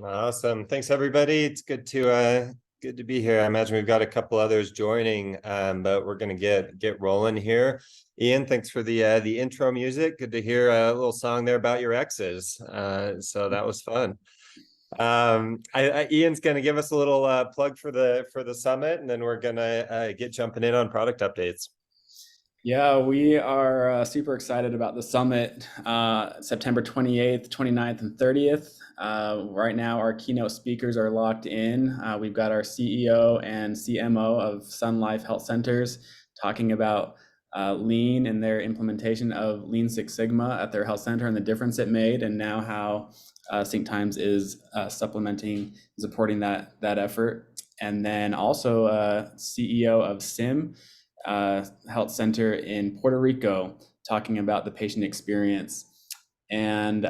Awesome. Thanks, everybody. It's good to be here. I imagine we've got a couple others joining, but we're going to get rolling here. Ian, thanks for the intro music. Good to hear a little song there about your exes. So that was fun. Ian's going to give us a little plug for the summit, and then we're going to get jumping in on product updates. Yeah, we are super excited about the summit, September 28th, 29th, and 30th. Right now, our keynote speakers are locked in. We've got our CEO and CMO of Sun Life Health Centers talking about Lean and their implementation of Lean Six Sigma at their health center and the difference it made, and now how SyncTimes is supplementing, supporting that effort. And then also CEO of SIM Health Center in Puerto Rico, talking about the patient experience. And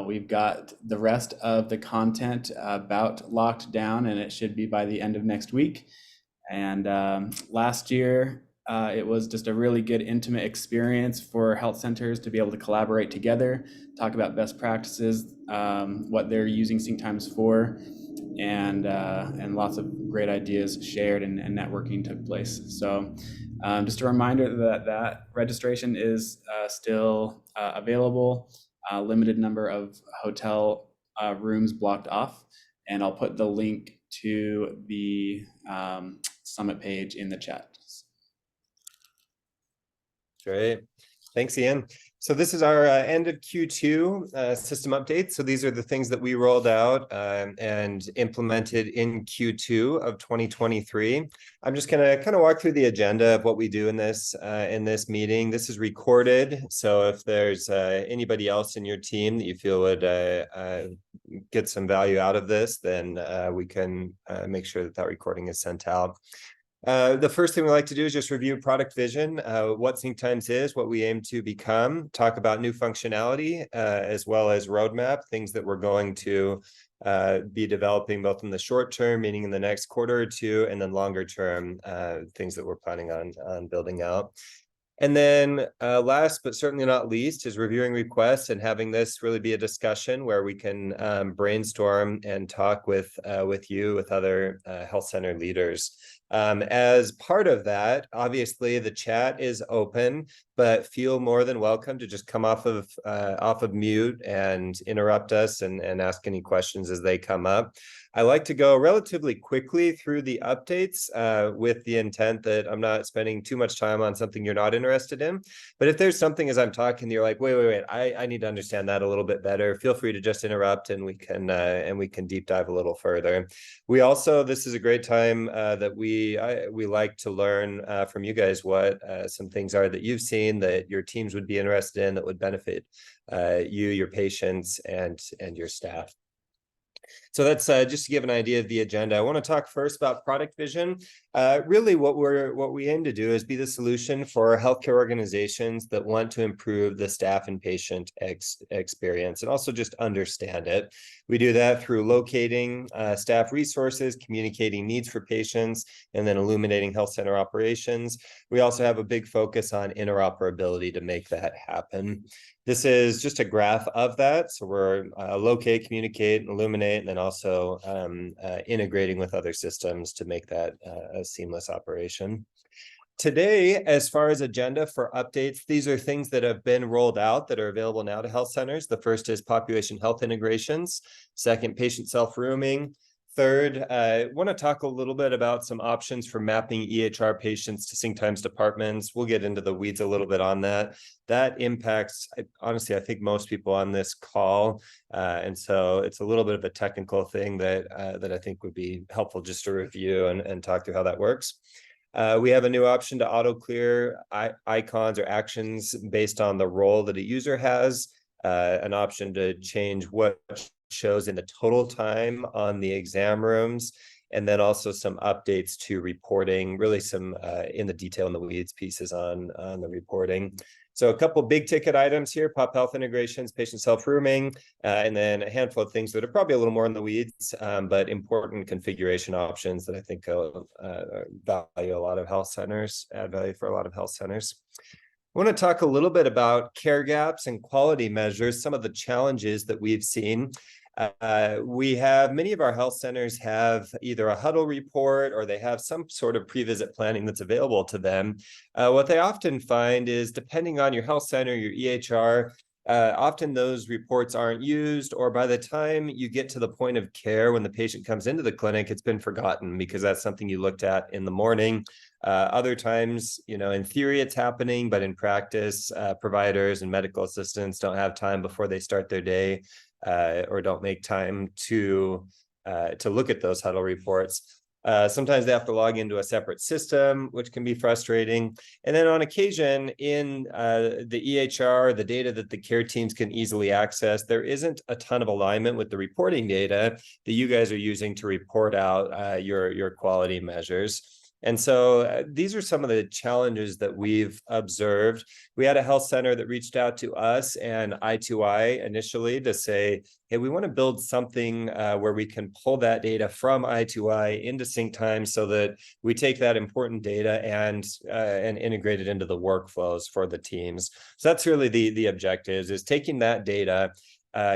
we've got the rest of the content about locked down, and it should be by the end of next week. And last year, it was just a really good intimate experience for health centers to be able to collaborate together, talk about best practices, what they're using SyncTimes for, and lots of great ideas shared and networking took place. So just a reminder that registration is still available, limited number of hotel rooms blocked off, and I'll put the link to the summit page in the chat. Great. Thanks, Ian. So this is our end of Q2 system update. So these are the things that we rolled out and implemented in Q2 of 2023. I'm just going to kind of walk through the agenda of what we do in this meeting. This is recorded. So if there's anybody else in your team that you feel would get some value out of this, then we can make sure that recording is sent out. The first thing we like to do is just review product vision, what SyncTimes is, what we aim to become, talk about new functionality, as well as roadmap, things that we're going to be developing both in the short term, meaning in the next quarter or two, and then longer term, things that we're planning on building out. And then last but certainly not least is reviewing requests and having this really be a discussion where we can brainstorm and talk with other health center leaders. As part of that, obviously the chat is open, but feel more than welcome to just come off of mute and interrupt us and ask any questions as they come up. I like to go relatively quickly through the updates with the intent that I'm not spending too much time on something you're not interested in. But if there's something as I'm talking, you're like, wait, I need to understand that a little bit better. Feel free to just interrupt, and we can deep dive a little further. We also, this is a great time that we like to learn from you guys what some things are that you've seen that your teams would be interested in that would benefit you, your patients, and your staff. So that's just to give an idea of the agenda. I want to talk first about product vision. Really, what we aim to do is be the solution for healthcare organizations that want to improve the staff and patient experience, and also just understand it. We do that through locating staff resources, communicating needs for patients, and then illuminating health center operations. We also have a big focus on interoperability to make that happen. This is just a graph of that. So we're locate, communicate, illuminate, and then also integrating with other systems to make that a seamless operation. Today, as far as agenda for updates, these are things that have been rolled out that are available now to health centers. The first is population health integrations. Second, patient self-rooming. Third, I want to talk a little bit about some options for mapping EHR patients to SyncTimes departments. We'll get into the weeds a little bit on that. That impacts, honestly, I think most people on this call. And so it's a little bit of a technical thing that I think would be helpful just to review and talk through how that works. We have a new option to auto clear icons or actions based on the role that a user has, an option to change what shows in the total time on the exam rooms, and then also some updates to reporting, really some in the detail in the weeds pieces on the reporting. So a couple big ticket items here: pop health integrations, patient self-rooming, and then a handful of things that are probably a little more in the weeds, but important configuration options that I think value a lot of health centers, add value for a lot of health centers. I want to talk a little bit about care gaps and quality measures, some of the challenges that we've seen. We have many of our health centers have either a huddle report or they have some sort of pre-visit planning that's available to them. What they often find is, depending on your health center, your EHR, often those reports aren't used, or by the time you get to the point of care when the patient comes into the clinic, it's been forgotten because that's something you looked at in the morning. Other times, in theory it's happening, but in practice, providers and medical assistants don't have time before they start their day, or don't make time to look at those huddle reports. Sometimes they have to log into a separate system, which can be frustrating. And then on occasion, in the EHR, the data that the care teams can easily access, there isn't a ton of alignment with the reporting data that you guys are using to report out your quality measures. And so these are some of the challenges that we've observed. We had a health center that reached out to us and I2I initially to say, hey, we want to build something where we can pull that data from I2I into SyncTimes so that we take that important data and integrate it into the workflows for the teams. So that's really the objective, is taking that data,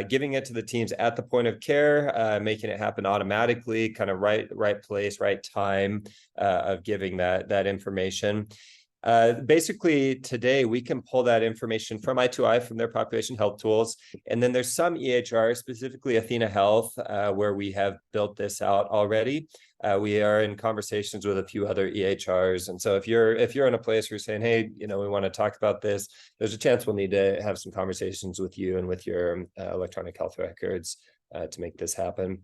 giving it to the teams at the point of care, making it happen automatically, kind of right place, right time of giving that information. Basically, today we can pull that information from I2I, from their population health tools. And then there's some EHR, specifically Athena Health, where we have built this out already. We are in conversations with a few other EHRs. And so if you're in a place where you're saying, hey, we want to talk about this, there's a chance we'll need to have some conversations with you and with your electronic health records to make this happen.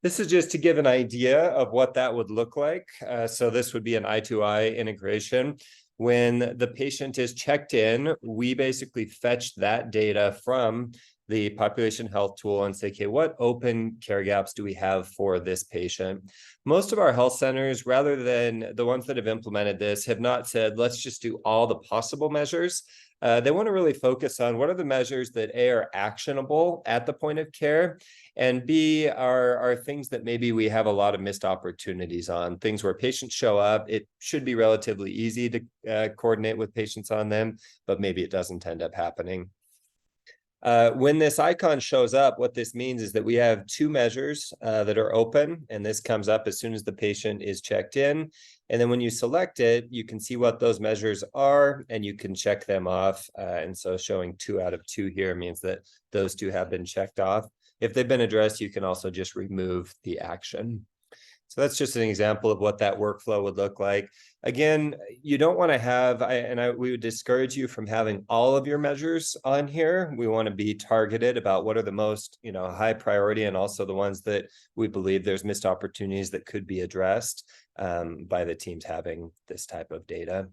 This is just to give an idea of what that would look like. So this would be an I2I integration. When the patient is checked in, we basically fetch that data from the population health tool and say, okay, what open care gaps do we have for this patient? Most of our health centers, rather than the ones that have implemented this, have not said, let's just do all the possible measures. They want to really focus on what are the measures that A, are actionable at the point of care, and B, are things that maybe we have a lot of missed opportunities on, things where patients show up. It should be relatively easy to coordinate with patients on them, but maybe it doesn't end up happening. When this icon shows up, what this means is that we have two measures that are open, and this comes up as soon as the patient is checked in. And then when you select it, you can see what those measures are, and you can check them off. And so showing 2 out of 2 here means that those 2 have been checked off. If they've been addressed, you can also just remove the action. So that's just an example of what that workflow would look like. Again, you don't want to have, we would discourage you from having all of your measures on here. We want to be targeted about what are the most, high priority, and also the ones that we believe there's missed opportunities that could be addressed by the teams having this type of data.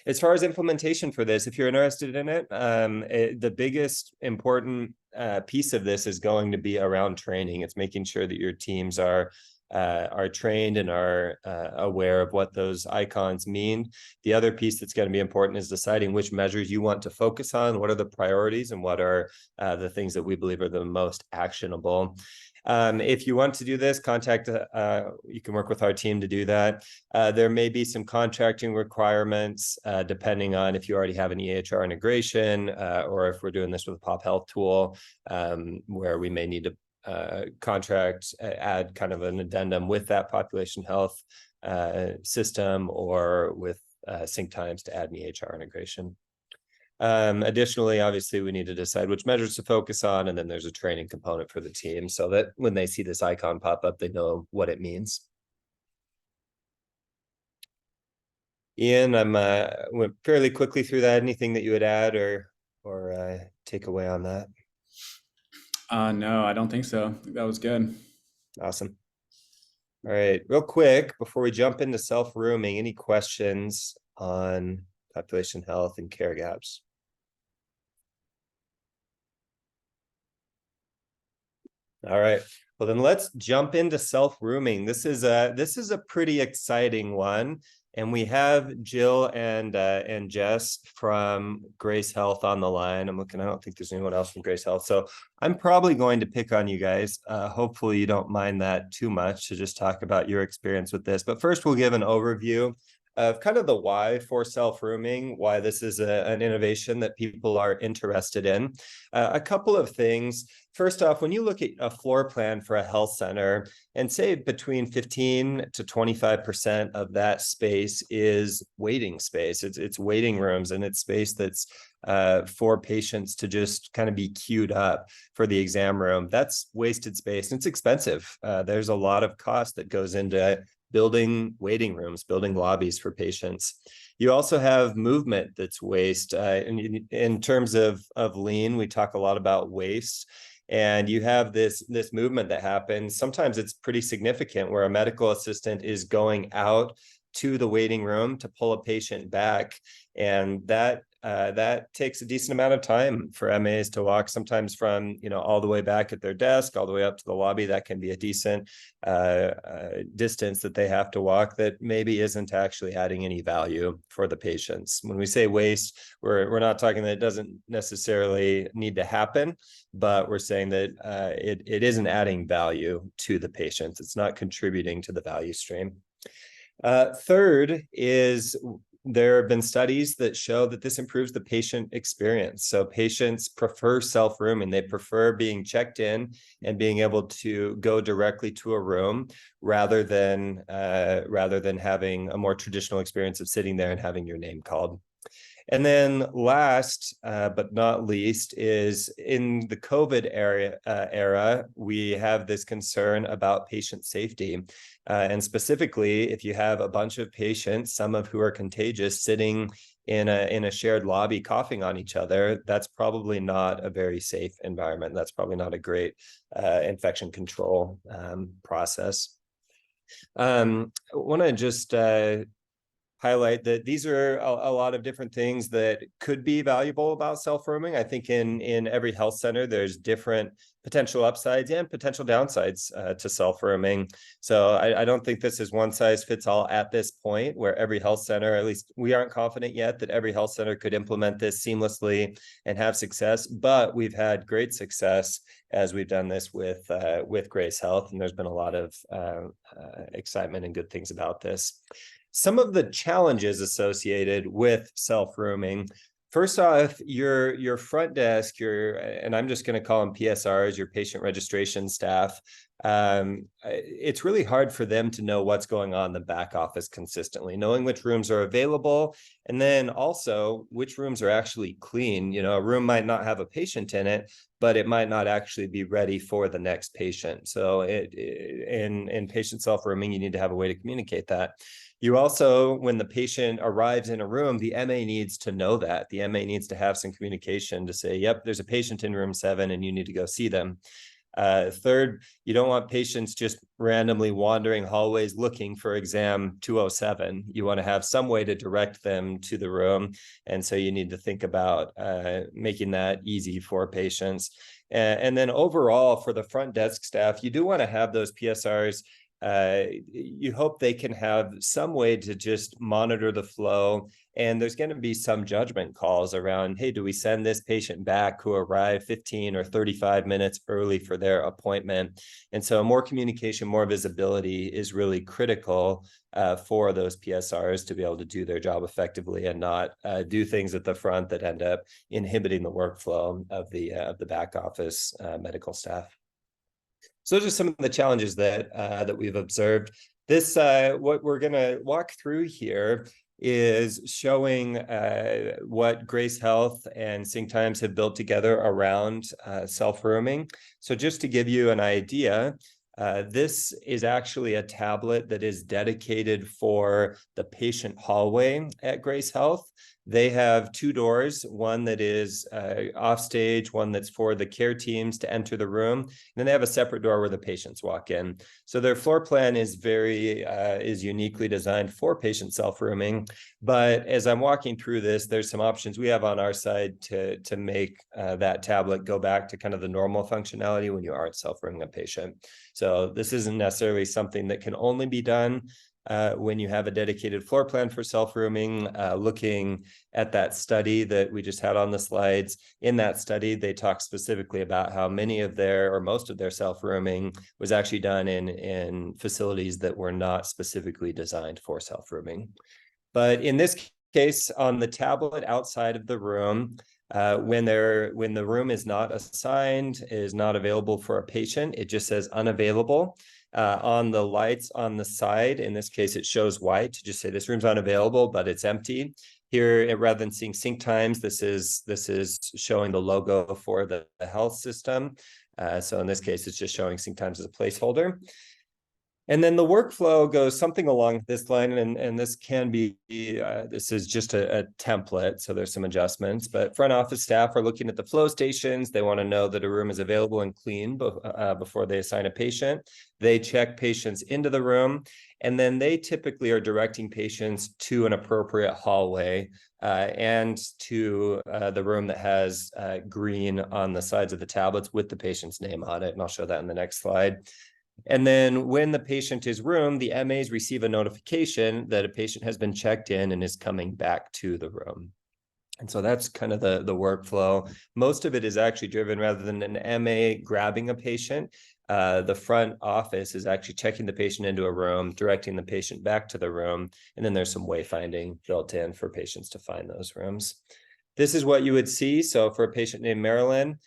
As far as implementation for this, if you're interested in it, the biggest important piece of this is going to be around training. It's making sure that your teams are trained and are aware of what those icons mean. The other piece that's going to be important is deciding which measures you want to focus on, what are the priorities, and what are the things that we believe are the most actionable. If you want to do this, you can work with our team to do that. There may be some contracting requirements, depending on if you already have an EHR integration, or if we're doing this with a Pop Health tool, where we may need to contract, add kind of an addendum with that population health system, or with SyncTimes to add an EHR integration. Additionally, obviously, we need to decide which measures to focus on, and then there's a training component for the team so that when they see this icon pop up, they know what it means. Ian, went fairly quickly through that. Anything that you would add or take away on that? No, I don't think so. That was good. Awesome. All right, real quick, before we jump into self-rooming, any questions on population health and care gaps? All right, well then let's jump into self-rooming. This is a pretty exciting one. And we have Jill and Jess from Grace Health on the line. I'm looking, I don't think there's anyone else from Grace Health. So I'm probably going to pick on you guys. Hopefully you don't mind that too much, to just talk about your experience with this. But first we'll give an overview of kind of the why for self-rooming, why this is an innovation that people are interested in. A couple of things. First off, when you look at a floor plan for a health center, and say between 15 to 25% of that space is waiting space, it's waiting rooms, and it's space that's for patients to just kind of be queued up for the exam room. That's wasted space, and it's expensive. There's a lot of cost that goes into building waiting rooms, building lobbies for patients. You also have movement that's waste. In terms of lean, we talk a lot about waste. And you have this movement that happens. Sometimes it's pretty significant, where a medical assistant is going out to the waiting room to pull a patient back. And that takes a decent amount of time for MAs to walk, sometimes from, all the way back at their desk, all the way up to the lobby. That can be a decent distance that they have to walk that maybe isn't actually adding any value for the patients. When we say waste, we're not talking that it doesn't necessarily need to happen, but we're saying that it isn't adding value to the patients. It's not contributing to the value stream. Third is, there have been studies that show that this improves the patient experience. So patients prefer self-rooming. They prefer being checked in and being able to go directly to a room rather than having a more traditional experience of sitting there and having your name called. And then last but not least is, in the COVID era, we have this concern about patient safety. And specifically, if you have a bunch of patients, some of who are contagious, sitting in a shared lobby coughing on each other, that's probably not a very safe environment. That's probably not a great infection control process. I want to just highlight that these are a lot of different things that could be valuable about self-rooming. I think in every health center, there's different potential upsides and potential downsides to self-rooming. So I don't think this is one size fits all at this point, where every health center, at least we aren't confident yet that every health center could implement this seamlessly and have success. But we've had great success as we've done this with Grace Health, and there's been a lot of excitement and good things about this. Some of the challenges associated with self-rooming. First off, your front desk, and I'm just going to call them PSRs, your patient registration staff. It's really hard for them to know what's going on in the back office consistently, knowing which rooms are available, and then also which rooms are actually clean. A room might not have a patient in it, but it might not actually be ready for the next patient. So in patient self-rooming, you need to have a way to communicate that. You also, when the patient arrives in a room, the MA needs to know that. The MA needs to have some communication to say, yep, there's a patient in room 7 and you need to go see them. Third, you don't want patients just randomly wandering hallways looking for exam 207. You want to have some way to direct them to the room. And so you need to think about making that easy for patients. And then overall, for the front desk staff, you do want to have those PSRs. You hope they can have some way to just monitor the flow. And there's going to be some judgment calls around, hey, do we send this patient back who arrived 15 or 35 minutes early for their appointment? And so more communication, more visibility is really critical for those PSRs to be able to do their job effectively and not do things at the front that end up inhibiting the workflow of the back office medical staff. So those are some of the challenges that we've observed. This, what we're going to walk through here is showing what Grace Health and SyncTimes have built together around self-rooming. So just to give you an idea, this is actually a tablet that is dedicated for the patient hallway at Grace Health. They have 2 doors, one that is offstage, one that's for the care teams to enter the room. And then they have a separate door where the patients walk in. So their floor plan is is uniquely designed for patient self-rooming. But as I'm walking through this, there's some options we have on our side to make that tablet go back to kind of the normal functionality when you aren't self-rooming a patient. So this isn't necessarily something that can only be done when you have a dedicated floor plan for self-rooming. Looking at that study that we just had on the slides, in that study, they talk specifically about how many of their, or most of their self-rooming was actually done in facilities that were not specifically designed for self-rooming. But in this case, on the tablet outside of the room, when the room is not assigned, is not available for a patient, it just says unavailable. On the lights on the side, in this case, it shows white to just say this room's unavailable, but it's empty. Here, rather than seeing SyncTimes, this is showing the logo for the health system. So in this case, it's just showing SyncTimes as a placeholder. And then the workflow goes something along this line, and this can be, this is just a template, so there's some adjustments, but front office staff are looking at the flow stations. They want to know that a room is available and clean before they assign a patient. They check patients into the room, and then they typically are directing patients to an appropriate hallway and to the room that has green on the sides of the tablets with the patient's name on it, and I'll show that in the next slide. And then when the patient is roomed, the MAs receive a notification that a patient has been checked in and is coming back to the room. And so that's kind of the workflow. Most of it is actually driven, rather than an MA grabbing a patient, the front office is actually checking the patient into a room, directing the patient back to the room, and then there's some wayfinding built in for patients to find those rooms. This is what you would see. So for a patient named Marilyn,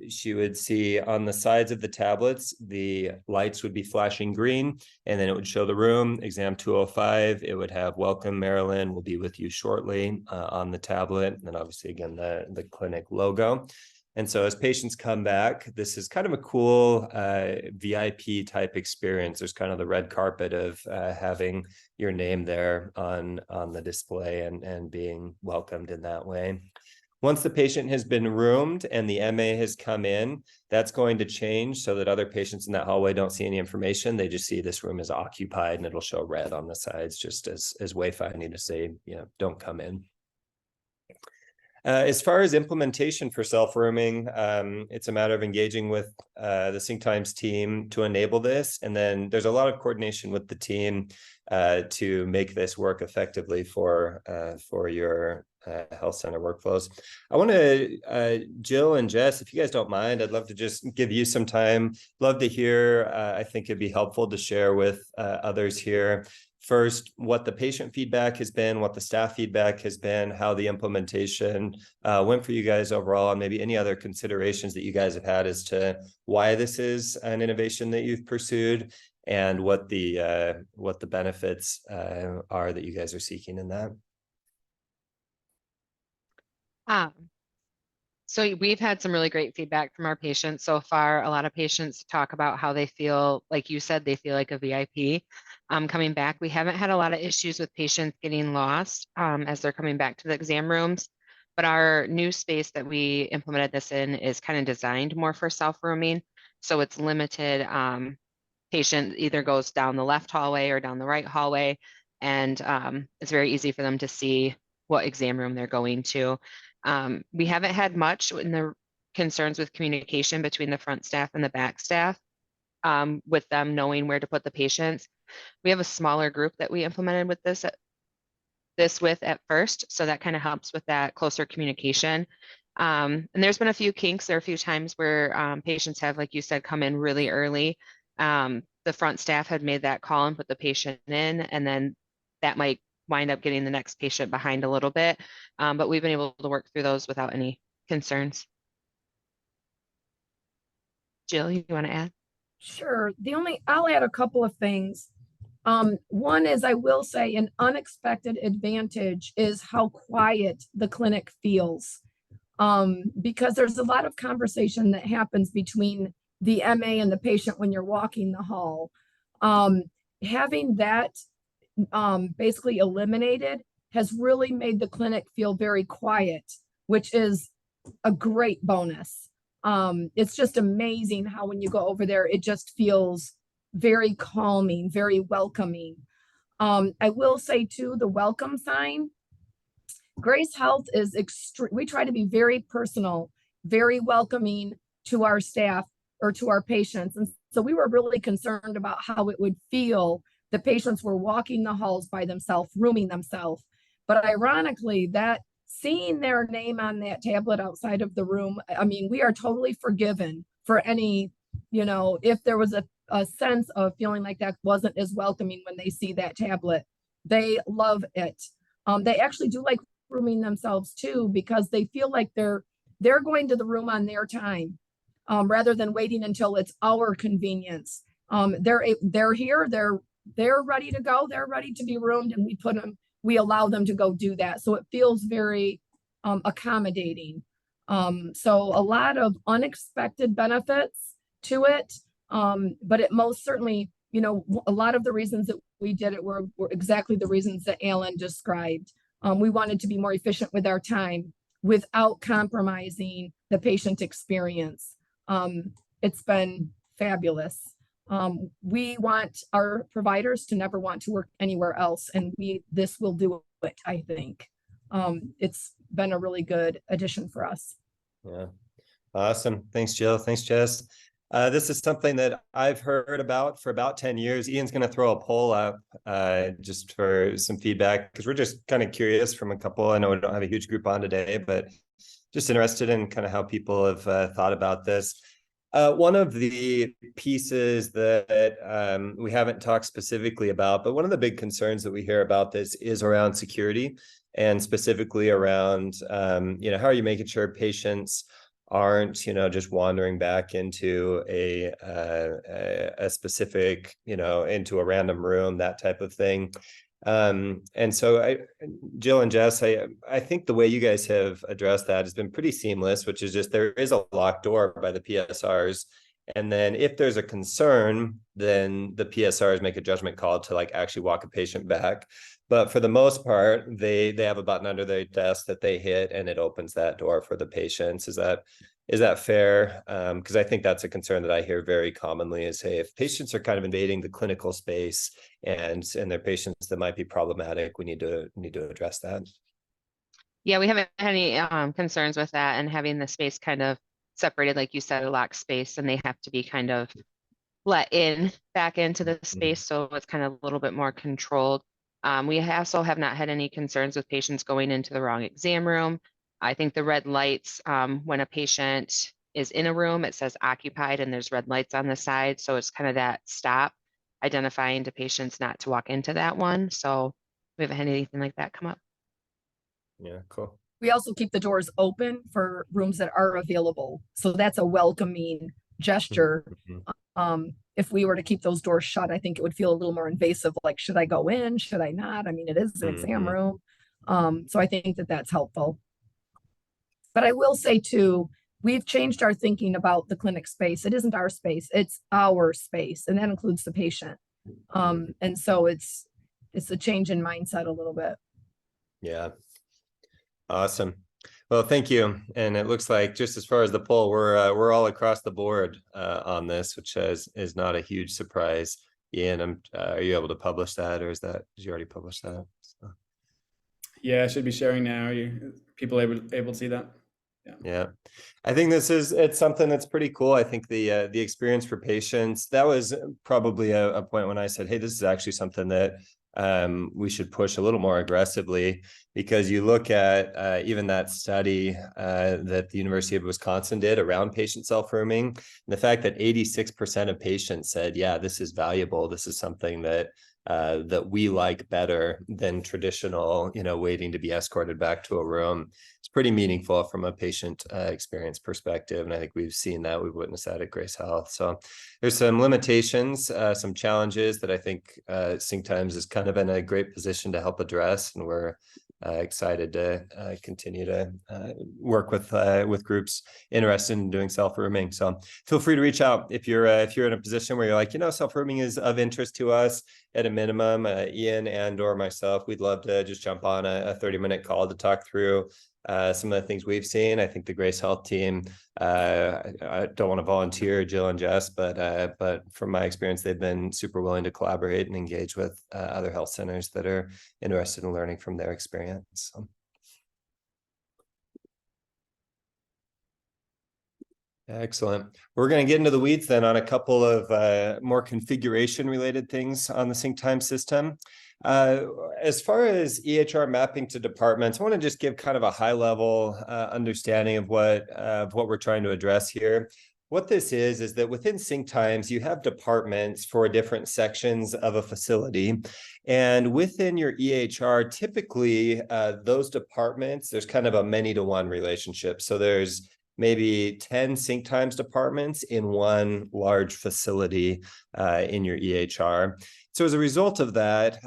she would see on the sides of the tablets, the lights would be flashing green, and then it would show the room, exam 205. It would have welcome Marilyn, will be with you shortly on the tablet. And then obviously, again, the clinic logo. And so as patients come back, this is kind of a cool VIP type experience. There's kind of the red carpet of having your name there on the display and being welcomed in that way. Once the patient has been roomed and the MA has come in, that's going to change so that other patients in that hallway don't see any information. They just see this room is occupied, and it'll show red on the sides just as wayfinding to say, don't come in. As far as implementation for self-rooming, it's a matter of engaging with the SyncTimes team to enable this. And then there's a lot of coordination with the team to make this work effectively for your health center workflows. I want to, Jill and Jess, if you guys don't mind, I'd love to just give you some time. Love to hear, I think it'd be helpful to share with others here. First, what the patient feedback has been, what the staff feedback has been, how the implementation went for you guys overall, and maybe any other considerations that you guys have had as to why this is an innovation that you've pursued, and what the benefits are that you guys are seeking in that. So we've had some really great feedback from our patients so far. A lot of patients talk about how they feel, like you said, they feel like a VIP coming back. We haven't had a lot of issues with patients getting lost as they're coming back to the exam rooms, but our new space that we implemented this in is kind of designed more for self-rooming. So it's limited. Patient either goes down the left hallway or down the right hallway, and it's very easy for them to see what exam room they're going to. We haven't had much in the concerns with communication between the front staff and the back staff with them knowing where to put the patients. We have a smaller group that we implemented with this with at first, so that kind of helps with that closer communication. And there's been a few kinks. There are a few times where patients have, like you said, come in really early. The front staff had made that call and put the patient in, and then that might wind up getting the next patient behind a little bit. But we've been able to work through those without any concerns. Jill, you want to add? Sure. I'll add a couple of things. One is, I will say, an unexpected advantage is how quiet the clinic feels. Because there's a lot of conversation that happens between the MA and the patient when you're walking the hall. Having that basically eliminated has really made the clinic feel very quiet, which is a great bonus. It's just amazing how when you go over there, it just feels very calming, very welcoming. I will say too, the welcome sign, Grace Health is we try to be very personal, very welcoming to our staff or to our patients. And so we were really concerned about how it would feel. The patients were walking the halls by themselves, rooming themselves. But ironically, that seeing their name on that tablet outside of the room, I mean, we are totally forgiven for any, if there was a sense of feeling like that wasn't as welcoming when they see that tablet They love it. They actually do like rooming themselves too, because they feel like they're going to the room on their time, rather than waiting until it's our convenience. They're here, they're ready to go, they're ready to be roomed, and we allow them to go do that. So it feels very accommodating. So a lot of unexpected benefits to it. But it most certainly, a lot of the reasons that we did it were exactly the reasons that Alan described. We wanted to be more efficient with our time without compromising the patient experience. It's been fabulous. We want our providers to never want to work anywhere else, and this will do it, I think. It's been a really good addition for us. Yeah, awesome. Thanks, Jill. Thanks, Jess. This is something that I've heard about for about 10 years. Ian's going to throw a poll up just for some feedback, because we're just kind of curious from a couple. I know we don't have a huge group on today, but just interested in kind of how people have thought about this. One of the pieces that we haven't talked specifically about, but one of the big concerns that we hear about this is around security, and specifically around, how are you making sure patients aren't, just wandering back into a specific, into a random room, that type of thing. And so Jill and Jess, I think the way you guys have addressed that has been pretty seamless, which is just there is a locked door by the PSRs. And then if there's a concern, then the PSRs make a judgment call to actually walk a patient back. But for the most part, they have a button under their desk that they hit, and it opens that door for the patients. Is that fair? Because I think that's a concern that I hear very commonly is, hey, if patients are kind of invading the clinical space and they're patients that might be problematic, we need to address that. Yeah, we haven't had any concerns with that, and having the space kind of separated, like you said, a locked space, and they have to be kind of let in back into the space. So it's kind of a little bit more controlled. We also have not had any concerns with patients going into the wrong exam room. I think the red lights, when a patient is in a room, it says occupied and there's red lights on the side. So it's kind of that stop, identifying to patients not to walk into that one. So we haven't had anything like that come up. Yeah, cool. We also keep the doors open for rooms that are available. So that's a welcoming gesture. If we were to keep those doors shut, I think it would feel a little more invasive. Like, should I go in? Should I not? I mean, it is an exam room. So I think that that's helpful. But I will say too, we've changed our thinking about the clinic space. It isn't our space, it's our space. And that includes the patient. And so it's a change in mindset a little bit. Yeah. Awesome. Well, thank you. And it looks like, just as far as the poll, we're all across the board on this, which is not a huge surprise. Ian, are you able to publish that, or did you already publish that? So. Yeah, I should be sharing now. Are people able to see that? Yeah. I think it's something that's pretty cool. I think the experience for patients, that was probably a point when I said, hey, this is actually something that we should push a little more aggressively, because you look at even that study that the University of Wisconsin did around patient self-rooming, and the fact that 86% of patients said, yeah, this is valuable. This is something that we like better than traditional, waiting to be escorted back to a room. It's pretty meaningful from a patient experience perspective. And I think we've seen that, we've witnessed that at Grace Health. So there's some limitations, some challenges that I think SyncTimes is kind of in a great position to help address. And we're excited to continue to work with groups interested in doing self-rooming. So feel free to reach out if you're in a position where you're like, self-rooming is of interest to us. At a minimum, Ian or myself, we'd love to just jump on a 30-minute call to talk through some of the things we've seen. I think the Grace Health team, I don't want to volunteer Jill and Jess, but from my experience, they've been super willing to collaborate and engage with other health centers that are interested in learning from their experience. So. Excellent. We're going to get into the weeds then on a couple of more configuration related things on the SyncTimes system. As far as EHR mapping to departments, I want to just give kind of a high level understanding of what we're trying to address here. what this is that within SyncTimes, you have departments for different sections of a facility. And within your EHR, typically those departments, there's kind of a many-to-one relationship. So there's maybe 10 SyncTimes departments in one large facility in your EHR. So as a result of that,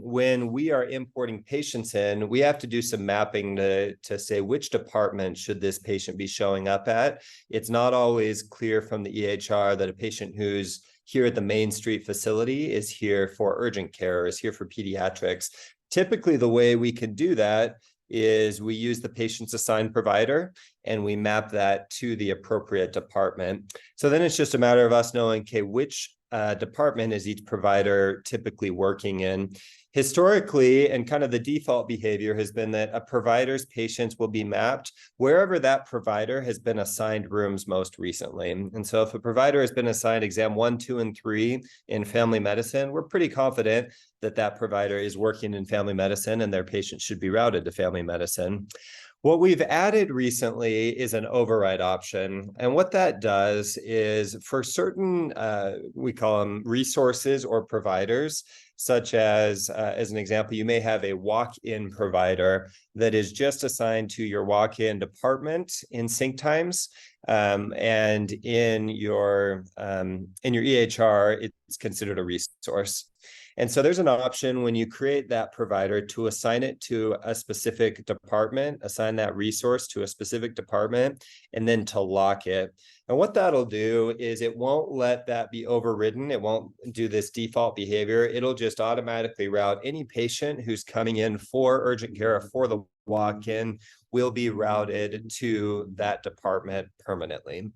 when we are importing patients in, we have to do some mapping to say which department should this patient be showing up at. It's not always clear from the EHR that a patient who's here at the Main Street facility is here for urgent care or is here for pediatrics. Typically, the way we can do that is we use the patient's assigned provider and we map that to the appropriate department. So then it's just a matter of us knowing, okay, which department is each provider typically working in. Historically, and kind of the default behavior has been that a provider's patients will be mapped wherever that provider has been assigned rooms most recently. And so if a provider has been assigned exam 1, 2, and 3 in family medicine, we're pretty confident that that provider is working in family medicine and their patients should be routed to family medicine. What we've added recently is an override option. And what that does is for certain, we call them resources or providers, such as an example, you may have a walk-in provider that is just assigned to your walk-in department in SyncTimes. And in your EHR, it's considered a resource. And so there's an option when you create that provider to assign it to a specific department, assign that resource to a specific department, and then to lock it. And what that'll do is it won't let that be overridden. It won't do this default behavior. It'll just automatically route any patient who's coming in for urgent care or for the walk-in will be routed to that department permanently.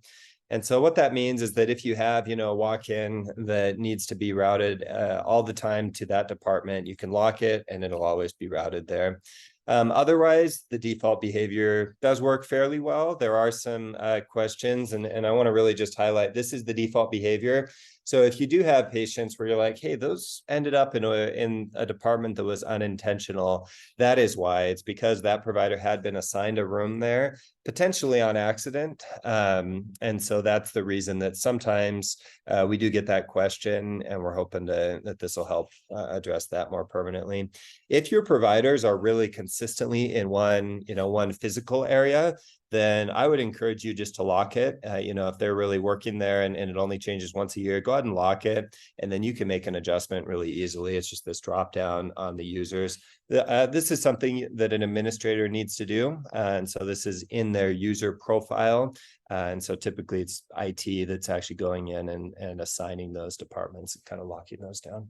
And so what that means is that if you have, a walk-in that needs to be routed all the time to that department, you can lock it and it'll always be routed there. Otherwise, the default behavior does work fairly well. There are some questions, and I want to really just highlight this is the default behavior. So if you do have patients where you're like, hey, those ended up in a department that was unintentional, that is why. It's because that provider had been assigned a room there, potentially on accident. And so that's the reason that sometimes we do get that question, and we're hoping that this will help address that more permanently. If your providers are really consistently in one physical area, then I would encourage you just to lock it. If they're really working there and it only changes once a year, go ahead and lock it. And then you can make an adjustment really easily. It's just this drop down on the users. This is something that an administrator needs to do. And so this is in their user profile. And so typically it's IT that's actually going in and assigning those departments and kind of locking those down.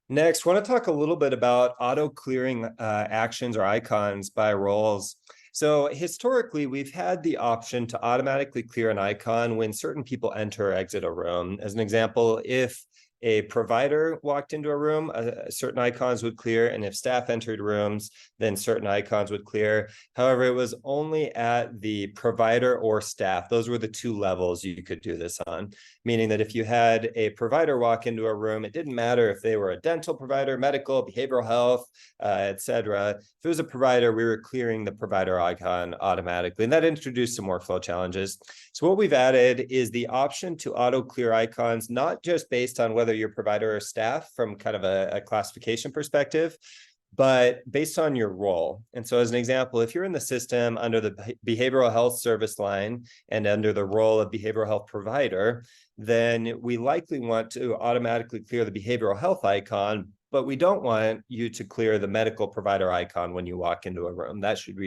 Next, I want to talk a little bit about auto-clearing actions or icons by roles. So historically, we've had the option to automatically clear an icon when certain people enter or exit a room. As an example, if a provider walked into a room, certain icons would clear, and if staff entered rooms, then certain icons would clear. However, it was only at the provider or staff. Those were the two levels you could do this on, meaning that if you had a provider walk into a room, it didn't matter if they were a dental provider, medical, behavioral health, etc. If it was a provider, we were clearing the provider icon automatically, and that introduced some workflow challenges. So what we've added is the option to auto clear icons, not just based on whether your provider or staff from kind of a classification perspective, but based on your role. And so as an example, if you're in the system under the behavioral health service line and under the role of behavioral health provider, then we likely want to automatically clear the behavioral health icon, but we don't want you to clear the medical provider icon when you walk into a room. That should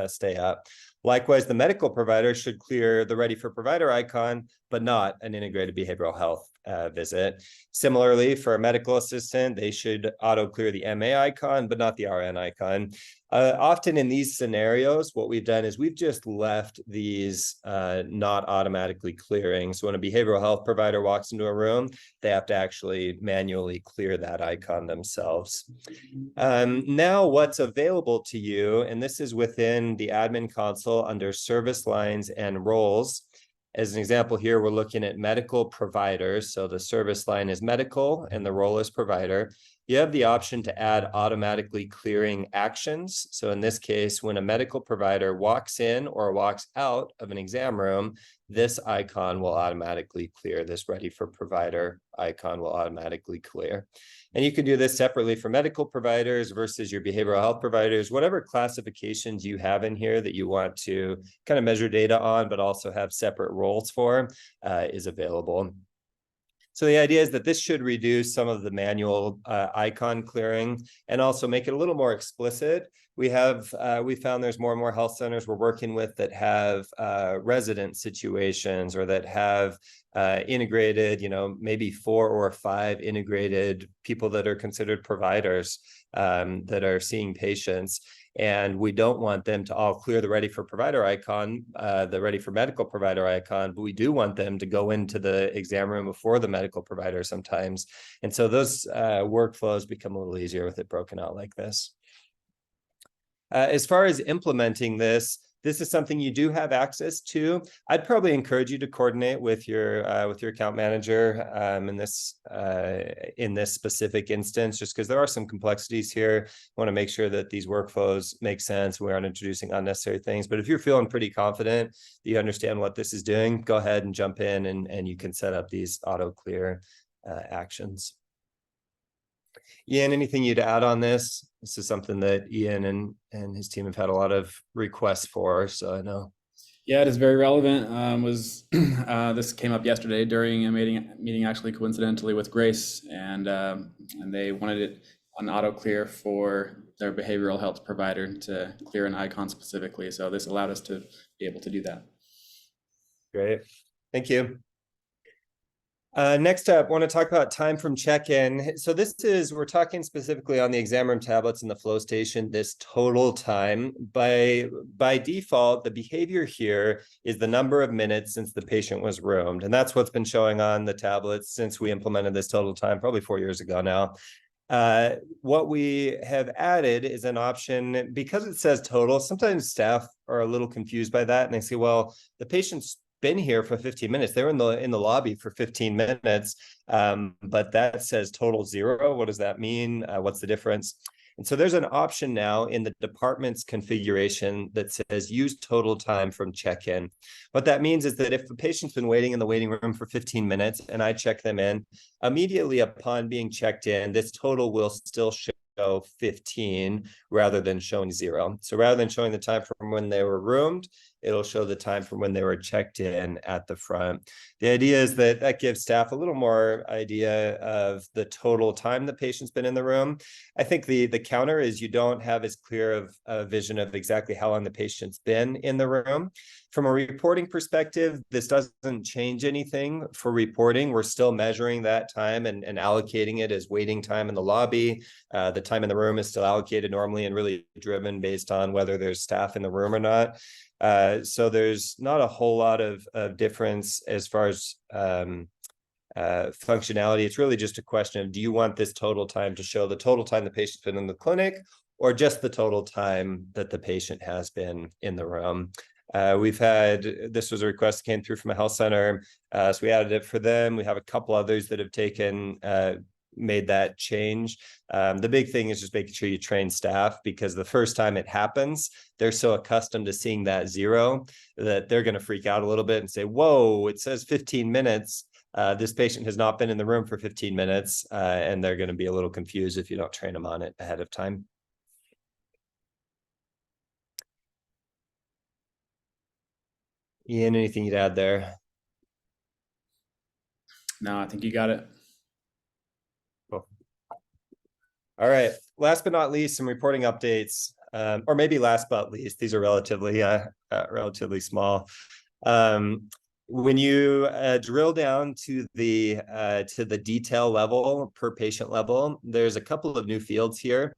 stay up. Likewise, the medical provider should clear the ready for provider icon, but not an integrated behavioral health visit. Similarly, for a medical assistant, they should auto clear the MA icon, but not the RN icon. Often in these scenarios, what we've done is we've just left these not automatically clearing. So when a behavioral health provider walks into a room, they have to actually manually clear that icon themselves. Now what's available to you, and this is within the admin console under service lines and roles. As an example here, we're looking at medical providers. So the service line is medical and the role is provider. you have the option to add automatically clearing actions. So in this case, when a medical provider walks in or walks out of an exam room, this icon will automatically clear. This ready for provider icon will automatically clear. And you can do this separately for medical providers versus your behavioral health providers, whatever classifications you have in here that you want to kind of measure data on, but also have separate roles for, is available. So the idea is that this should reduce some of the manual icon clearing and also make it a little more explicit. We found there's more and more health centers we're working with that have resident situations or that have integrated, maybe 4 or 5 integrated people that are considered providers that are seeing patients. And we don't want them to all clear the ready for provider icon, the ready for medical provider icon, but we do want them to go into the exam room before the medical provider sometimes. And so those workflows become a little easier with it broken out like this. As far as implementing this is something you do have access to. I'd probably encourage you to coordinate with your account manager in this specific instance, just because there are some complexities here. I want to make sure that these workflows make sense. We aren't introducing unnecessary things. But if you're feeling pretty confident that you understand what this is doing, go ahead and jump in and you can set up these auto clear actions. Ian, anything you'd add on this? This is something that Ian and his team have had a lot of requests for, so I know. Yeah, it is very relevant. This came up yesterday during a meeting actually coincidentally with Grace, and they wanted it on auto clear for their behavioral health provider to clear an icon specifically. So this allowed us to be able to do that. Great, thank you. Next up, I want to talk about time from check-in. So we're talking specifically on the exam room tablets and the flow station, this total time. By default, the behavior here is the number of minutes since the patient was roomed. And that's what's been showing on the tablets since we implemented this total time, probably 4 years ago now. What we have added is an option, because it says total, sometimes staff are a little confused by that. And they say, well, the patient's been here for 15 minutes. They were in the lobby for 15 minutes, but that says total 0. What does that mean? What's the difference? And so there's an option now in the department's configuration that says use total time from check-in. What that means is that if the patient's been waiting in the waiting room for 15 minutes and I check them in, immediately upon being checked in, this total will still show 15 rather than showing 0. So rather than showing the time from when they were roomed, it'll show the time from when they were checked in at the front. The idea is that gives staff a little more idea of the total time the patient's been in the room. I think the counter is you don't have as clear of a vision of exactly how long the patient's been in the room. From a reporting perspective, this doesn't change anything for reporting. We're still measuring that time and allocating it as waiting time in the lobby. The time in the room is still allocated normally and really driven based on whether there's staff in the room or not. So there's not a whole lot of difference as far as functionality. It's really just a question of, do you want this total time to show the total time the patient's been in the clinic or just the total time that the patient has been in the room? This was a request that came through from a health center, so we added it for them. We have a couple others that have made that change. The big thing is just making sure you train staff, because the first time it happens, they're so accustomed to seeing that 0 that they're going to freak out a little bit and say, whoa, it says 15 minutes. This patient has not been in the room for 15 minutes, and they're going to be a little confused if you don't train them on it ahead of time. Ian, anything you'd add there? No, I think you got it. Cool. All right. Last but not least, some reporting updates, or maybe last but least. These are relatively small. When you drill down to the detail level, per patient level, there's a couple of new fields here.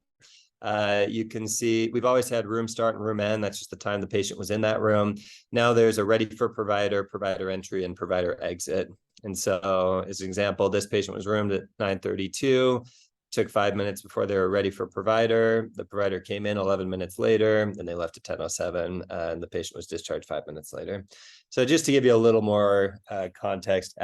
You can see we've always had room start and room end. That's just the time the patient was in that room. Now there's a ready for provider, provider entry, and provider exit. And so as an example, this patient was roomed at 9:32, took 5 minutes before they were ready for provider. The provider came in 11 minutes later, and they left at 10:07, and the patient was discharged 5 minutes later. So just to give you a little more context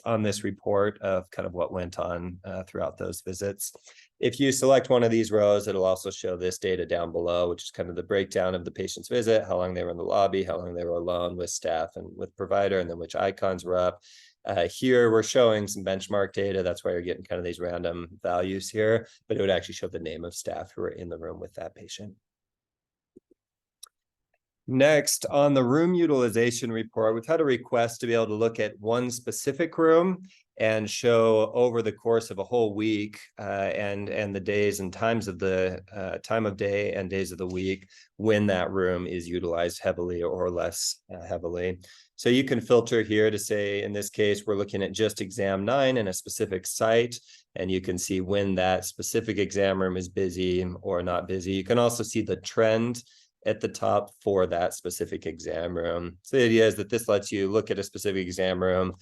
on this report of kind of what went on throughout those visits. If you select one of these rows, it'll also show this data down below, which is kind of the breakdown of the patient's visit, how long they were in the lobby, how long they were alone with staff and with provider, and then which icons were up. Here we're showing some benchmark data. That's why you're getting kind of these random values here, but it would actually show the name of staff who were in the room with that patient. Next, on the room utilization report, we've had a request to be able to look at one specific room and show over the course of a whole week and the days and times of the time of day and days of the week when that room is utilized heavily or less heavily. So you can filter here to say, in this case, we're looking at just exam 9 in a specific site, and you can see when that specific exam room is busy or not busy. You can also see the trend at the top for that specific exam room. So the idea is that this lets you look at a specific exam room,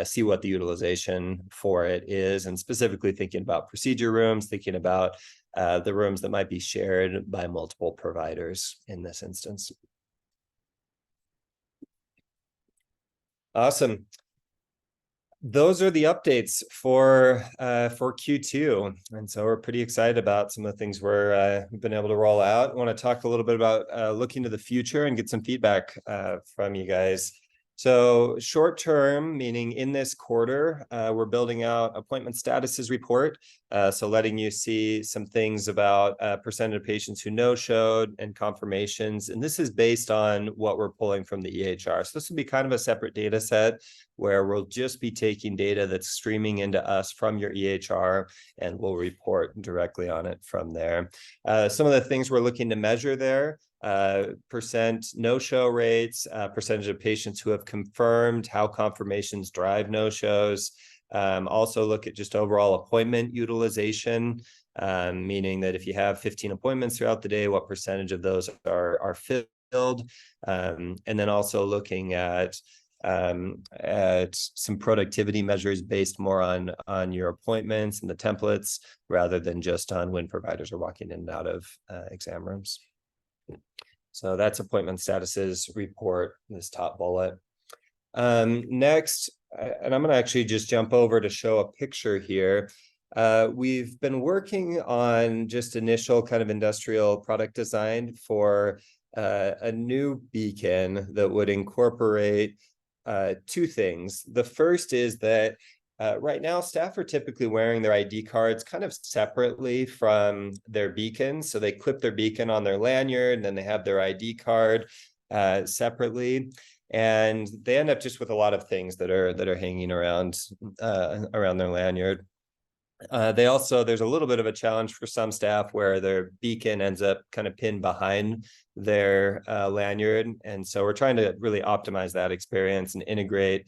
see what the utilization for it is, and specifically thinking about procedure rooms, thinking about the rooms that might be shared by multiple providers in this instance. Awesome. Those are the updates for Q2, and so we're pretty excited about some of the things we've been able to roll out. I want to talk a little bit about looking to the future and get some feedback from you guys. So short term, meaning in this quarter, we're building out appointment statuses report. So letting you see some things about percentage of patients who no-showed and confirmations. And this is based on what we're pulling from the EHR. So this will be kind of a separate data set where we'll just be taking data that's streaming into us from your EHR, and we'll report directly on it from there. Some of the things we're looking to measure there: percent no-show rates, percentage of patients who have confirmed, how confirmations drive no-shows. Also look at just overall appointment utilization, meaning that if you have 15 appointments throughout the day, what percentage of those are filled? And then also looking at some productivity measures based more on your appointments and the templates rather than just on when providers are walking in and out of exam rooms. So that's appointment statuses report, this top bullet. Next, and I'm going to actually just jump over to show a picture here. We've been working on just initial kind of industrial product design for a new beacon that would incorporate two things. The first is that right now, staff are typically wearing their ID cards kind of separately from their beacon. So they clip their beacon on their lanyard, and then they have their ID card separately. And they end up just with a lot of things that are hanging around their lanyard. There's a little bit of a challenge for some staff where their beacon ends up kind of pinned behind their lanyard. And so we're trying to really optimize that experience and integrate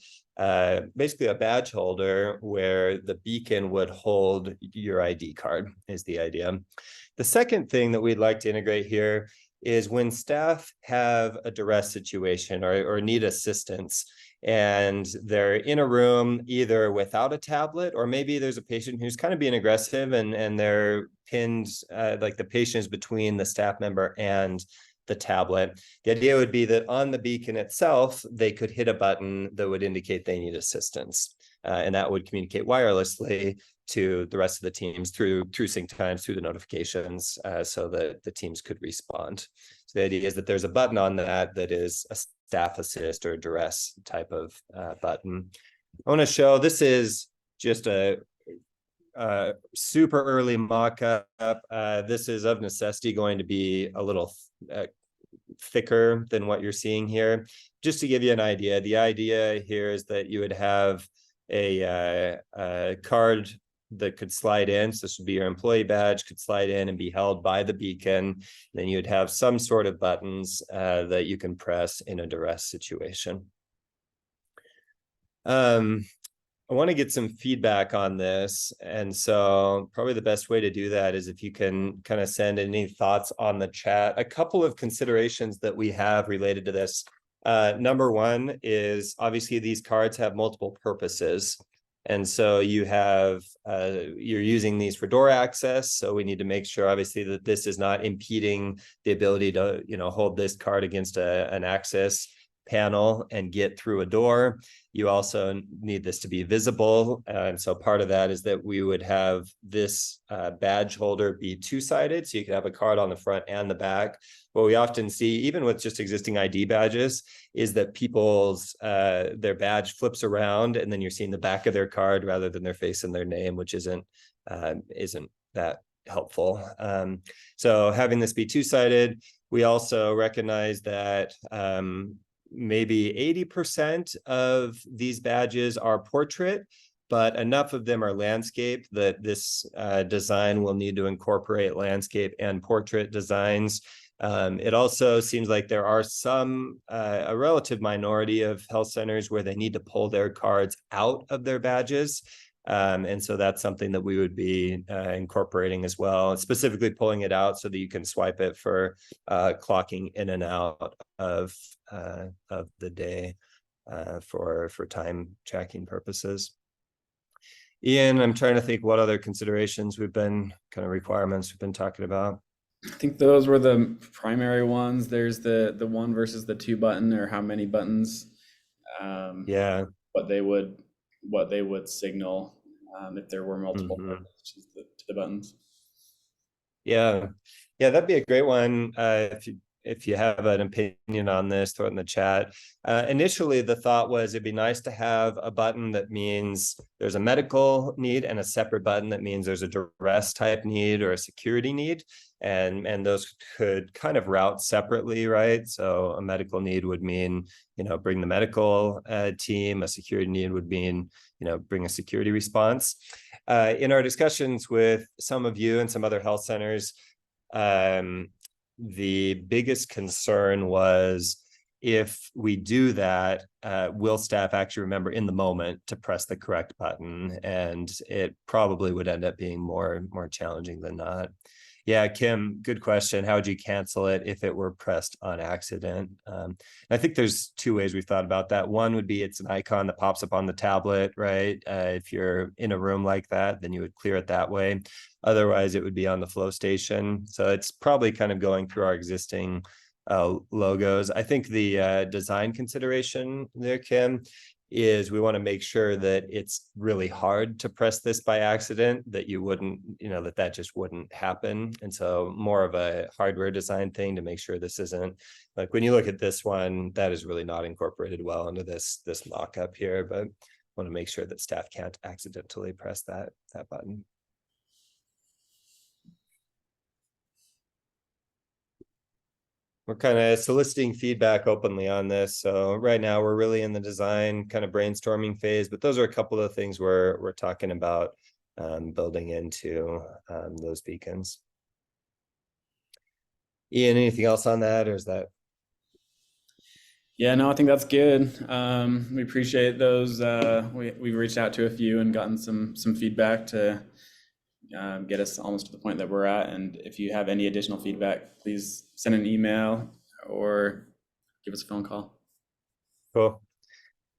basically a badge holder where the beacon would hold your ID card is the idea. The second thing that we'd like to integrate here is when staff have a duress situation or need assistance, and they're in a room either without a tablet, or maybe there's a patient who's kind of being aggressive and they're pinned, like the patient is between the staff member and the tablet. The idea would be that on the beacon itself, they could hit a button that would indicate they need assistance. And that would communicate wirelessly to the rest of the teams through SyncTimes, through the notifications, so that the teams could respond. So the idea is that there's a button on that is a staff assist or duress type of button. I want to show, this is just a super early mock-up. This is of necessity going to be a little thicker than what you're seeing here. Just to give you an idea, the idea here is that you would have a card that could slide in. So this would be your employee badge, could slide in and be held by the beacon. Then you'd have some sort of buttons that you can press in a duress situation. I want to get some feedback on this. And so probably the best way to do that is if you can kind of send any thoughts on the chat. A couple of considerations that we have related to this. Number one is obviously these cards have multiple purposes. And so you have, you're using these for door access. So we need to make sure obviously that this is not impeding the ability to, hold this card against an access panel and get through a door. You also need this to be visible. And so part of that is that we would have this badge holder be two-sided. So you could have a card on the front and the back. What we often see, even with just existing ID badges, is that people's their badge flips around and then you're seeing the back of their card rather than their face and their name, which isn't that helpful. So having this be two-sided, we also recognize that maybe 80% of these badges are portrait, but enough of them are landscape that this design will need to incorporate landscape and portrait designs. It also seems like there are a relative minority of health centers where they need to pull their cards out of their badges. And so that's something that we would be incorporating as well, specifically pulling it out so that you can swipe it for clocking in and out of the day for time tracking purposes. Ian, I'm trying to think what other considerations requirements we've been talking about. I think those were the primary ones. There's the 1 versus the 2 button, or how many buttons. Yeah. What they would signal if there were multiple buttons to the buttons. Yeah, that'd be a great one. If you have an opinion on this, throw it in the chat. Initially, the thought was it'd be nice to have a button that means there's a medical need and a separate button that means there's a duress type need or a security need. And those could kind of route separately, right? So a medical need would mean, bring the medical team. A security need would mean, bring a security response. In our discussions with some of you and some other health centers, the biggest concern was, if we do that, will staff actually remember in the moment to press the correct button? And it probably would end up being more challenging than not. Yeah, Kim, good question. How would you cancel it if it were pressed on accident? I think there's 2 ways we've thought about that. One would be it's an icon that pops up on the tablet, right? If you're in a room like that, then you would clear it that way. Otherwise, it would be on the flow station. So it's probably kind of going through our existing logos. I think the design consideration there, Kim, is we want to make sure that it's really hard to press this by accident, that you wouldn't, that just wouldn't happen. And so more of a hardware design thing to make sure this isn't, like when you look at this one, that is really not incorporated well into this mock-up here, but want to make sure that staff can't accidentally press that button. We're kind of soliciting feedback openly on this. So right now we're really in the design kind of brainstorming phase, but those are a couple of things we're talking about building into those beacons. Ian, anything else on that, or is that? Yeah, no, I think that's good. We appreciate those. We've reached out to a few and gotten some feedback to get us almost to the point that we're at. And if you have any additional feedback, please send an email or give us a phone call. Cool.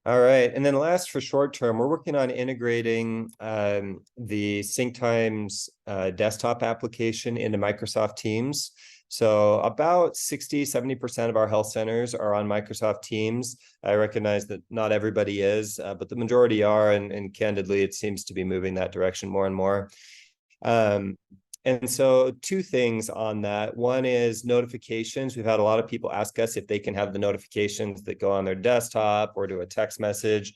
All right. And then last, for short term, we're working on integrating the SyncTimes desktop application into Microsoft Teams. So about 60-70% of our health centers are on Microsoft Teams. I recognize that not everybody is, but the majority are, and candidly, it seems to be moving that direction more and more. And so 2 things on that. One is notifications. We've had a lot of people ask us if they can have the notifications that go on their desktop or to a text message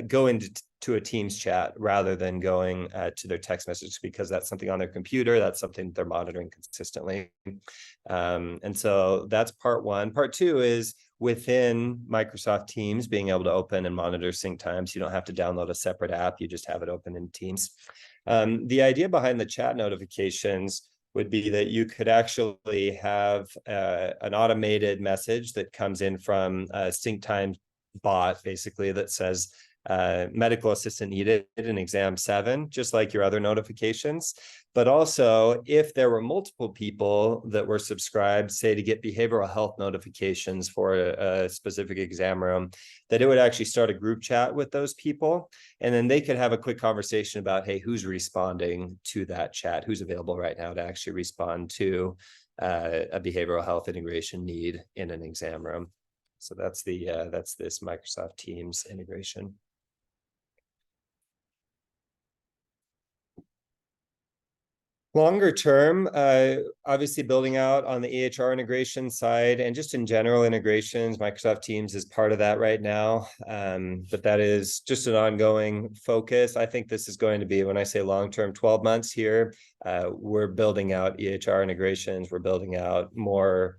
go into a Teams chat rather than going to their text message, because that's something on their computer. That's something they're monitoring consistently. And so that's part 1. Part 2 is within Microsoft Teams, being able to open and monitor SyncTimes. You don't have to download a separate app. You just have it open in Teams. The idea behind the chat notifications would be that you could actually have an automated message that comes in from a SyncTimes bot, basically, that says medical assistant needed in exam 7, just like your other notifications. But also, if there were multiple people that were subscribed, say, to get behavioral health notifications for a specific exam room, that it would actually start a group chat with those people. And then they could have a quick conversation about, hey, who's responding to that chat? Who's available right now to actually respond to a behavioral health integration need in an exam room? So that's this Microsoft Teams integration. Longer term, obviously building out on the EHR integration side and just in general integrations, Microsoft Teams is part of that right now. But that is just an ongoing focus. I think this is going to be, when I say long-term, 12 months here, we're building out EHR integrations. We're building out more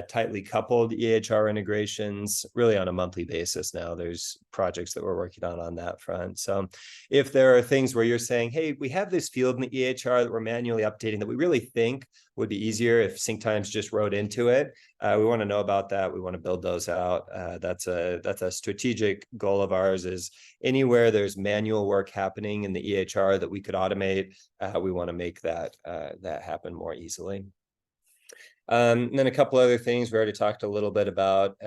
tightly coupled EHR integrations really on a monthly basis now. There's projects that we're working on that front. So if there are things where you're saying, hey, we have this field in the EHR that we're manually updating that we really think would be easier if SyncTimes just wrote into it, we want to know about that. We want to build those out. That's a strategic goal of ours, is anywhere there's manual work happening in the EHR that we could automate, we want to make that happen more easily. And then a couple other things. We already talked a little bit about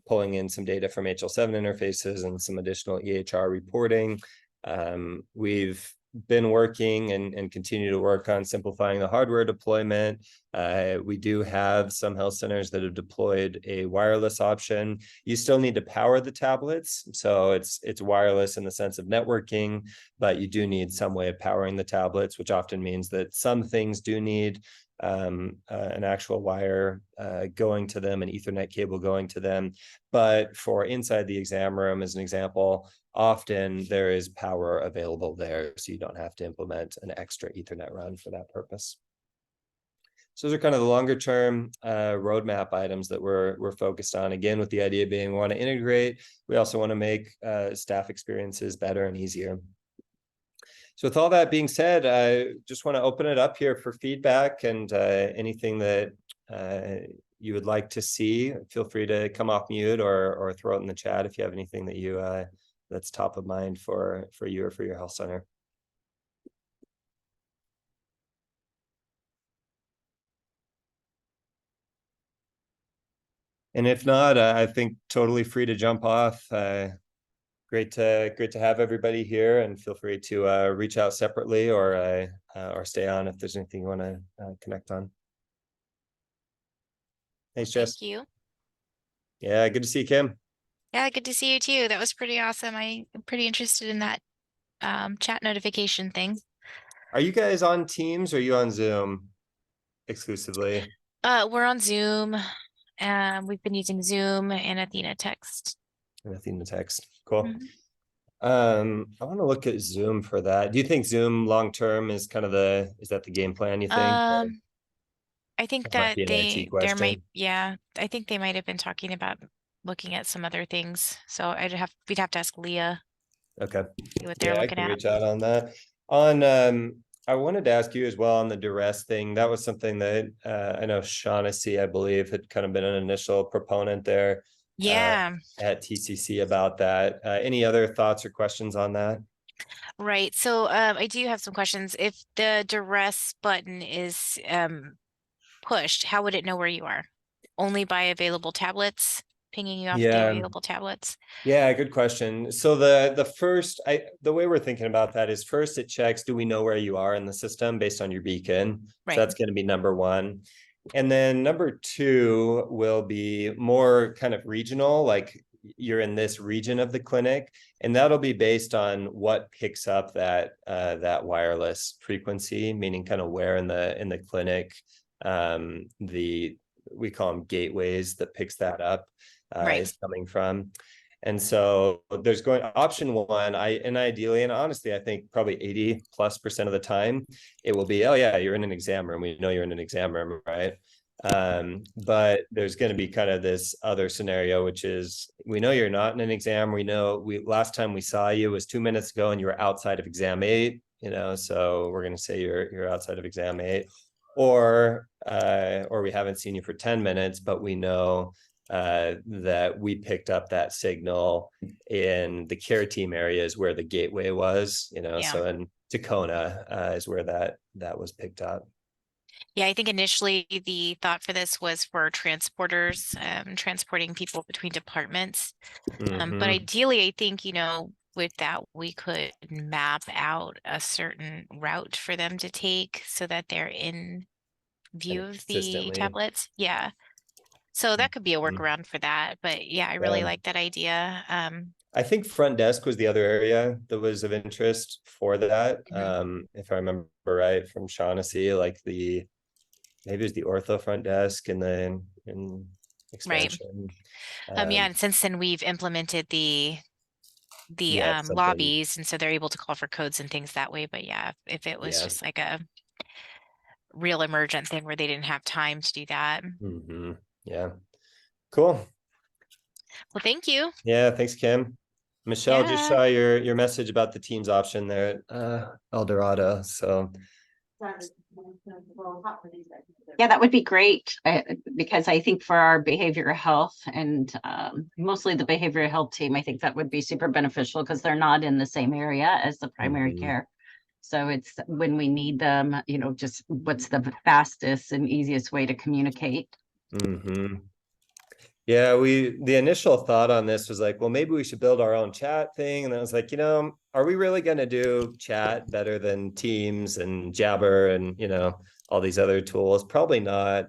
pulling in some data from HL7 interfaces and some additional EHR reporting. We've been working and continue to work on simplifying the hardware deployment. We do have some health centers that have deployed a wireless option. You still need to power the tablets, so it's wireless in the sense of networking, but you do need some way of powering the tablets, which often means that some things do need an actual wire going to them, an Ethernet cable going to them. But for inside the exam room, as an example, often there is power available there, so you don't have to implement an extra Ethernet run for that purpose. So those are kind of the longer term roadmap items that we're focused on. Again, with the idea being we want to integrate, we also want to make staff experiences better and easier. So with all that being said, I just want to open it up here for feedback, and anything that you would like to see, feel free to come off mute or throw it in the chat if you have anything that you that's top of mind for you or for your health center. And if not, I think totally free to jump off. Great to have everybody here, and feel free to reach out separately or stay on if there's anything you want to connect on. Thanks, Jess. Thank you. Yeah, good to see you, Kim. Yeah, good to see you too. That was pretty awesome. I'm pretty interested in that chat notification thing. Are you guys on Teams or are you on Zoom exclusively? We're on Zoom. We've been using Zoom and Athena text. And Athena text. Cool. Mm-hmm. I want to look at Zoom for that. Do you think Zoom long term is kind of is that the game plan, you think? I think That might that be an IT there question. might, yeah, I think they might have been talking about looking at some other things. So we'd have to ask Leah. Okay. See what they're Yeah, I looking can at. reach out on that. I wanted to ask you as well on the duress thing. That was something that I know Shaughnessy, I believe, had kind of been an initial proponent there. Yeah. At TCC about that. Any other thoughts or questions on that? Right. So I do have some questions. If the duress button is pushed, how would it know where you are? Only by available tablets, pinging you off the available tablets? Yeah, good question. So the way we're thinking about that is, first it checks, do we know where you are in the system based on your beacon? Right. So that's going to be number one. And then number two will be more kind of regional, like you're in this region of the clinic, and that'll be based on what picks up that wireless frequency, meaning kind of where in the clinic we call them gateways that picks that up is coming from. And so there's option one, ideally, and honestly, I think probably 80+% of the time, it will be, oh yeah, you're in an exam room. We know you're in an exam room, right? But there's going to be kind of this other scenario, which is, we know you're not in an exam. We know last time we saw you was 2 minutes ago and you were outside of exam 8, so we're going to say you're outside of exam 8, or we haven't seen you for 10 minutes, but we know that we picked up that signal in the care team areas where the gateway was, so in Tacona is where that was picked up. Yeah, I think initially the thought for this was for transporters, transporting people between departments. But ideally, I think, with that, we could map out a certain route for them to take so that they're in view of the tablets. Yeah. So that could be a workaround for that. But yeah, I really like that idea. I think front desk was the other area that was of interest for that. If I remember right from Shaughnessy, like maybe it was the ortho front desk and then in expansion. Yeah, and since then we've implemented the lobbies, and so they're able to call for codes and things that way. But yeah, if it was just like a real emergent thing where they didn't have time to do that. Yeah, cool. Well, thank you. Yeah, thanks, Kim. Michelle, just saw your message about the Teams option there at El Dorado. So yeah, that would be great, because I think for our behavioral health and mostly the behavioral health team, I think that would be super beneficial because they're not in the same area as the primary care. So it's when we need them, you know, just what's the fastest and easiest way to communicate. Yeah, the initial thought on this was like, well, maybe we should build our own chat thing. And I was like, you know, are we really going to do chat better than Teams and Jabber and, you know, all these other tools? Probably not.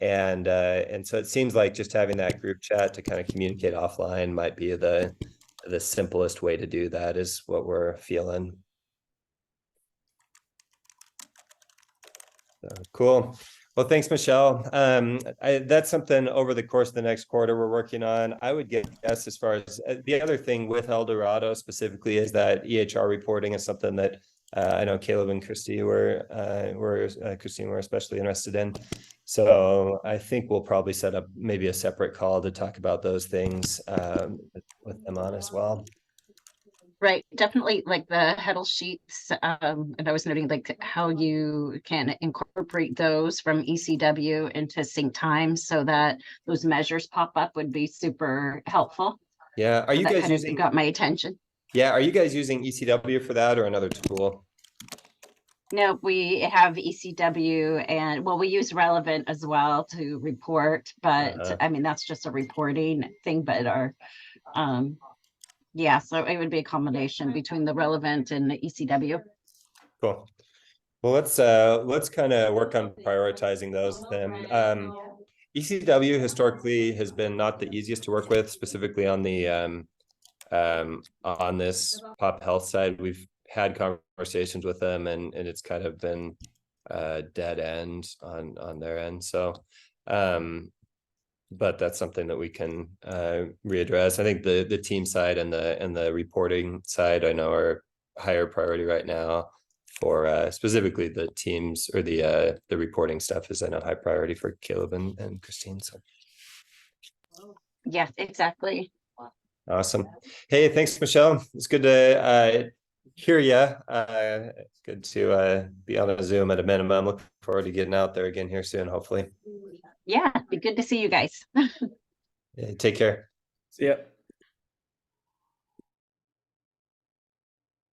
And so it seems like just having that group chat to kind of communicate offline might be the simplest way to do that, is what we're feeling. So, cool. Well, thanks, Michelle. That's something over the course of the next quarter we're working on. I would guess as far as the other thing with El Dorado specifically is that EHR reporting is something that I know Caleb and Christine were especially interested in. So I think we'll probably set up maybe a separate call to talk about those things with them on as well. Right, definitely, like the huddle sheets, and I was noting like how you can incorporate those from ECW into SyncTimes so that those measures pop up would be super helpful. Yeah, are you guys using? Got my attention. Yeah, are you guys using ECW for that or another tool? No, we have ECW, and well, we use Relevant as well to report, but I mean that's just a reporting thing. But our yeah, so it would be a combination between the Relevant and the ECW. Cool. Well, let's kind of work on prioritizing those then. ECW historically has been not the easiest to work with, specifically on the on this pop health side. We've had conversations with them, and it's kind of been dead end on their end. So but that's something that we can readdress. I think the team side and the reporting side I know are higher priority right now for specifically the teams, or the reporting stuff is I know high priority for Caleb and Christine. So yes, exactly. Awesome. Hey, thanks, Michelle. It's good to hear you. Good to be on a Zoom at a minimum. Look forward to getting out there again here soon, hopefully. Yeah, be good to see you guys. Yeah, take care. See ya.